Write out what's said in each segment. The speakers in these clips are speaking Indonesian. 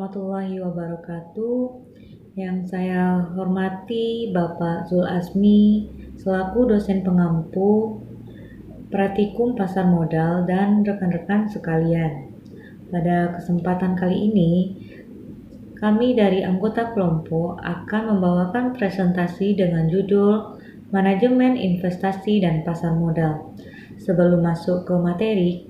warahmatullahi wabarakatuh. Yang saya hormati Bapak Zul Azmi selaku dosen pengampu Praktikum Pasar Modal dan rekan-rekan sekalian. Pada kesempatan kali ini, kami dari anggota kelompok akan membawakan presentasi dengan judul Manajemen Investasi dan Pasar Modal. Sebelum masuk ke materi,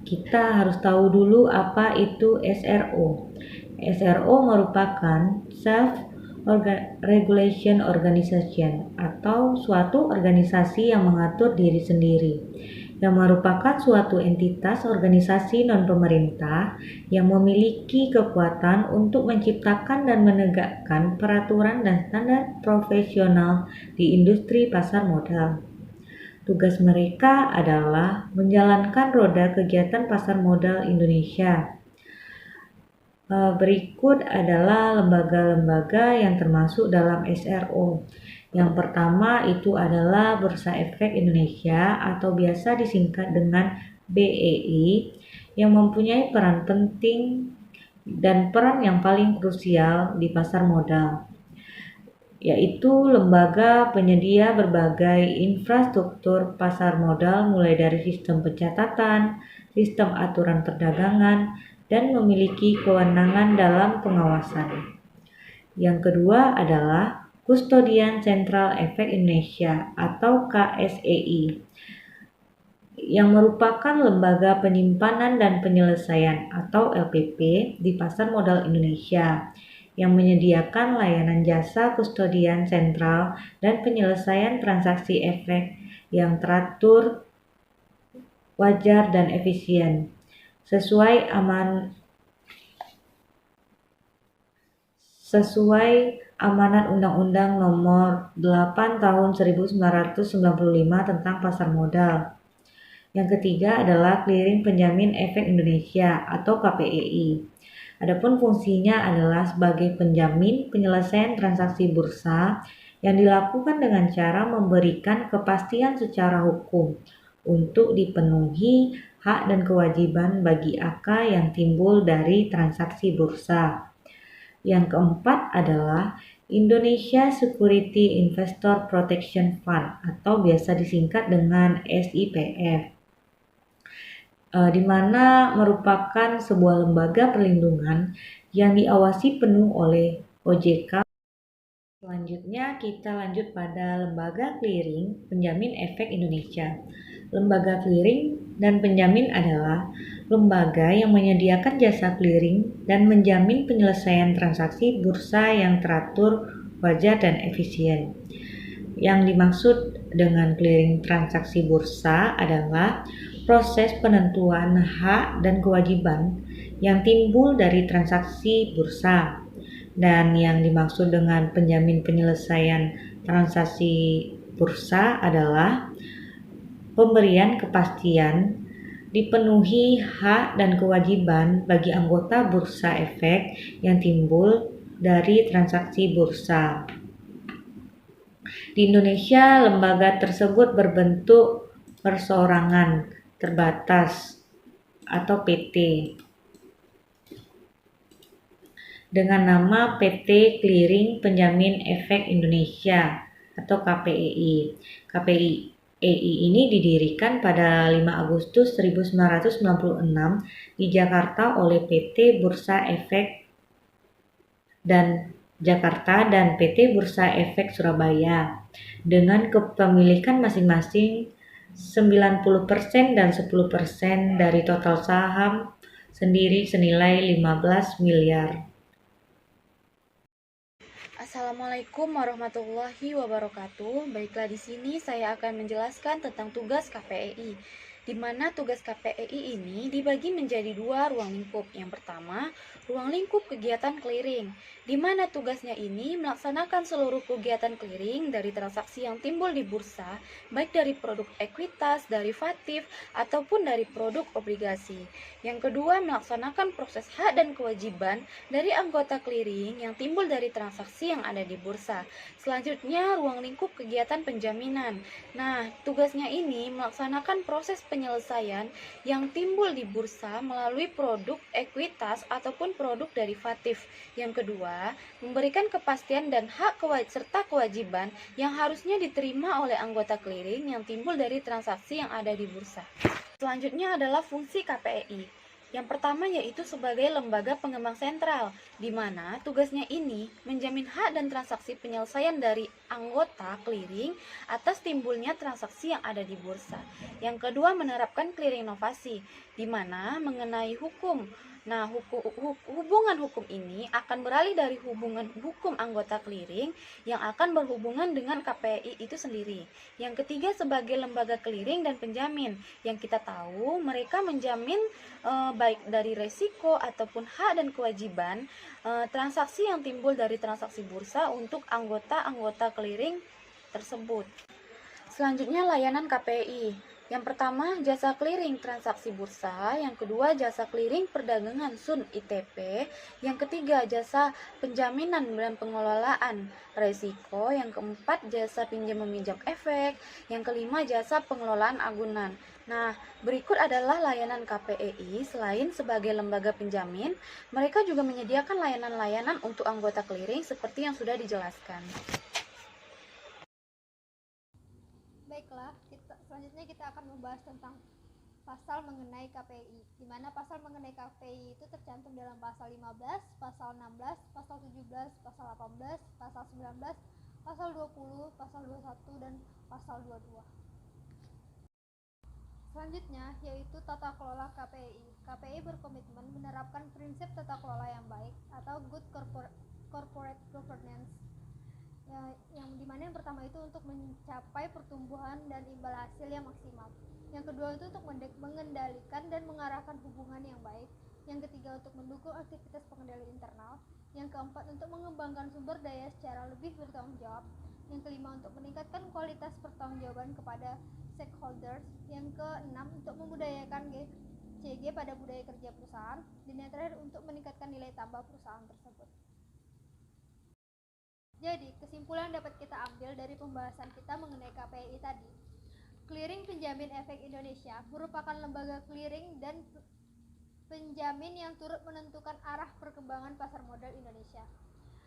kita harus tahu dulu apa itu SRO. SRO merupakan Self-Regulation Organization atau suatu organisasi yang mengatur diri sendiri, yang merupakan suatu entitas organisasi non-pemerintah yang memiliki kekuatan untuk menciptakan dan menegakkan peraturan dan standar profesional di industri pasar modal. Tugas mereka adalah menjalankan roda kegiatan pasar modal Indonesia. Berikut adalah lembaga-lembaga yang termasuk dalam SRO. Yang pertama itu adalah Bursa Efek Indonesia atau biasa disingkat dengan BEI yang mempunyai peran penting dan peran yang paling krusial di pasar modal, yaitu lembaga penyedia berbagai infrastruktur pasar modal mulai dari sistem pencatatan, sistem aturan perdagangan, dan memiliki kewenangan dalam pengawasan. Yang kedua adalah Kustodian Sentral Efek Indonesia atau KSEI yang merupakan lembaga penyimpanan dan penyelesaian atau LPP di pasar modal Indonesia yang menyediakan layanan jasa kustodian sentral dan penyelesaian transaksi efek yang teratur, wajar, dan efisien sesuai amanat Undang-Undang Nomor 8 Tahun 1995 tentang Pasar Modal. Yang ketiga adalah Clearing Penjamin Efek Indonesia atau KPEI. Adapun fungsinya adalah sebagai penjamin penyelesaian transaksi bursa yang dilakukan dengan cara memberikan kepastian secara hukum untuk dipenuhi hak dan kewajiban bagi AK yang timbul dari transaksi bursa. Yang keempat adalah Indonesia Security Investor Protection Fund atau biasa disingkat dengan SIPF, di mana merupakan sebuah lembaga perlindungan yang diawasi penuh oleh OJK. Selanjutnya kita lanjut pada Lembaga Clearing Penjamin Efek Indonesia. Lembaga clearing dan penjamin adalah lembaga yang menyediakan jasa clearing dan menjamin penyelesaian transaksi bursa yang teratur, wajar, dan efisien. Yang dimaksud dengan clearing transaksi bursa adalah proses penentuan hak dan kewajiban yang timbul dari transaksi bursa. Dan yang dimaksud dengan penjamin penyelesaian transaksi bursa adalah pemberian kepastian dipenuhi hak dan kewajiban bagi anggota bursa efek yang timbul dari transaksi bursa. Di Indonesia, lembaga tersebut berbentuk perseorangan terbatas atau PT dengan nama PT Clearing Penjamin Efek Indonesia atau KPEI. KPEI ini didirikan pada 5 Agustus 1996 di Jakarta oleh PT Bursa Efek dan Jakarta dan PT Bursa Efek Surabaya dengan kepemilikan masing-masing 90% dan 10% dari total saham sendiri senilai 15 miliar. Assalamualaikum warahmatullahi wabarakatuh. Baiklah, di sini saya akan menjelaskan tentang tugas KPEI, di mana tugas KPEI ini dibagi menjadi dua ruang lingkup. Yang pertama, ruang lingkup kegiatan clearing, di mana tugasnya ini melaksanakan seluruh kegiatan clearing dari transaksi yang timbul di bursa, baik dari produk ekuitas, derivatif, ataupun dari produk obligasi. Yang kedua, melaksanakan proses hak dan kewajiban dari anggota clearing yang timbul dari transaksi yang ada di bursa. Selanjutnya, ruang lingkup kegiatan penjaminan. Nah, tugasnya ini melaksanakan proses penjaminan penyelesaian yang timbul di bursa melalui produk ekuitas ataupun produk derivatif. Yang kedua, memberikan kepastian dan hak serta kewajiban yang harusnya diterima oleh anggota clearing yang timbul dari transaksi yang ada di bursa. Selanjutnya adalah fungsi KPEI. Yang pertama yaitu sebagai lembaga pengembang sentral, di mana tugasnya ini menjamin hak dan transaksi penyelesaian dari anggota clearing atas timbulnya transaksi yang ada di bursa. Yang kedua, menerapkan clearing inovasi, di mana mengenai hukum. Nah, hubungan hukum ini akan beralih dari hubungan hukum anggota clearing yang akan berhubungan dengan KPI itu sendiri. Yang ketiga, sebagai lembaga clearing dan penjamin, yang kita tahu mereka menjamin baik dari resiko ataupun hak dan kewajiban transaksi yang timbul dari transaksi bursa untuk anggota-anggota clearing tersebut. Selanjutnya, layanan KPI. Yang pertama, jasa clearing transaksi bursa. Yang kedua, jasa clearing perdagangan SUN ITP. Yang ketiga, jasa penjaminan dan pengelolaan resiko. Yang keempat, jasa pinjam meminjam efek. Yang kelima, jasa pengelolaan agunan. Nah, berikut adalah layanan KPEI. Selain sebagai lembaga penjamin, mereka juga menyediakan layanan-layanan untuk anggota clearing seperti yang sudah dijelaskan. Baiklah, selanjutnya kita akan membahas tentang pasal mengenai KPI, di mana pasal mengenai KPI itu tercantum dalam pasal 15, pasal 16, pasal 17, pasal 18, pasal 19, pasal 20, pasal 21, dan pasal 22. Selanjutnya yaitu tata kelola KPI. KPI berkomitmen menerapkan prinsip tata kelola yang baik atau good corporate governance, yang dimana yang pertama itu untuk mencapai pertumbuhan dan imbal hasil yang maksimal. Yang kedua itu untuk mengendalikan dan mengarahkan hubungan yang baik. Yang ketiga untuk mendukung aktivitas pengendali internal. Yang keempat untuk mengembangkan sumber daya secara lebih bertanggung jawab. Yang kelima untuk meningkatkan kualitas pertanggungjawaban kepada stakeholders. Yang keenam untuk membudayakan GCG pada budaya kerja perusahaan. Dan yang terakhir untuk meningkatkan nilai tambah perusahaan tersebut. Jadi, kesimpulan dapat kita ambil dari pembahasan kita mengenai KPI tadi. Clearing Penjamin Efek Indonesia merupakan lembaga clearing dan penjamin yang turut menentukan arah perkembangan pasar modal Indonesia.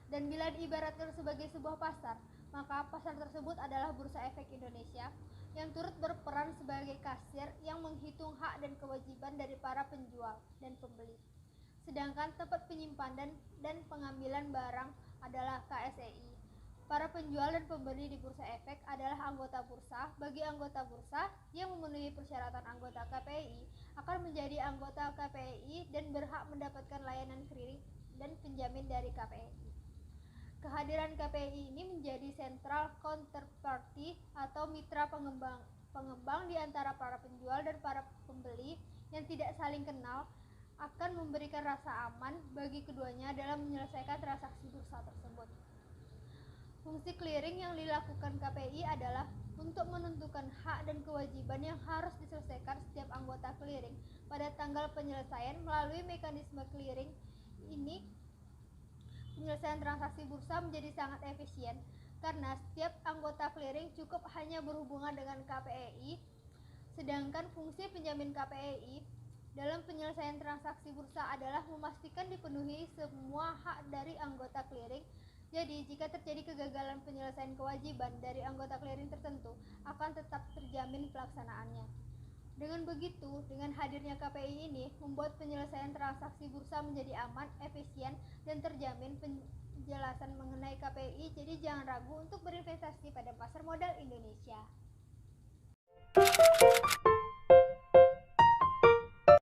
Dan bila diibaratkan sebagai sebuah pasar, maka pasar tersebut adalah Bursa Efek Indonesia yang turut berperan sebagai kasir yang menghitung hak dan kewajiban dari para penjual dan pembeli. Sedangkan tempat penyimpanan dan pengambilan barang adalah KSEI. Para penjual dan pembeli di Bursa Efek adalah anggota bursa. Bagi anggota bursa yang memenuhi persyaratan anggota KPI akan menjadi anggota KPI dan berhak mendapatkan layanan clearing dan penjamin dari KPI. Kehadiran KPI ini menjadi central counterparty atau mitra pengembang di antara para penjual dan para pembeli yang tidak saling kenal, akan memberikan rasa aman bagi keduanya dalam menyelesaikan transaksi bursa tersebut. Fungsi clearing yang dilakukan KPI adalah untuk menentukan hak dan kewajiban yang harus diselesaikan setiap anggota clearing pada tanggal penyelesaian. Melalui mekanisme clearing ini, penyelesaian transaksi bursa menjadi sangat efisien karena setiap anggota clearing cukup hanya berhubungan dengan KPI, sedangkan fungsi penjamin KPI dalam penyelesaian transaksi bursa adalah memastikan dipenuhi semua hak dari anggota clearing. Jadi, jika terjadi kegagalan penyelesaian kewajiban dari anggota clearing tertentu, akan tetap terjamin pelaksanaannya. Dengan begitu, dengan hadirnya KPI ini membuat penyelesaian transaksi bursa menjadi aman, efisien, dan terjamin. Penjelasan mengenai KPI, jadi jangan ragu untuk berinvestasi pada pasar modal Indonesia.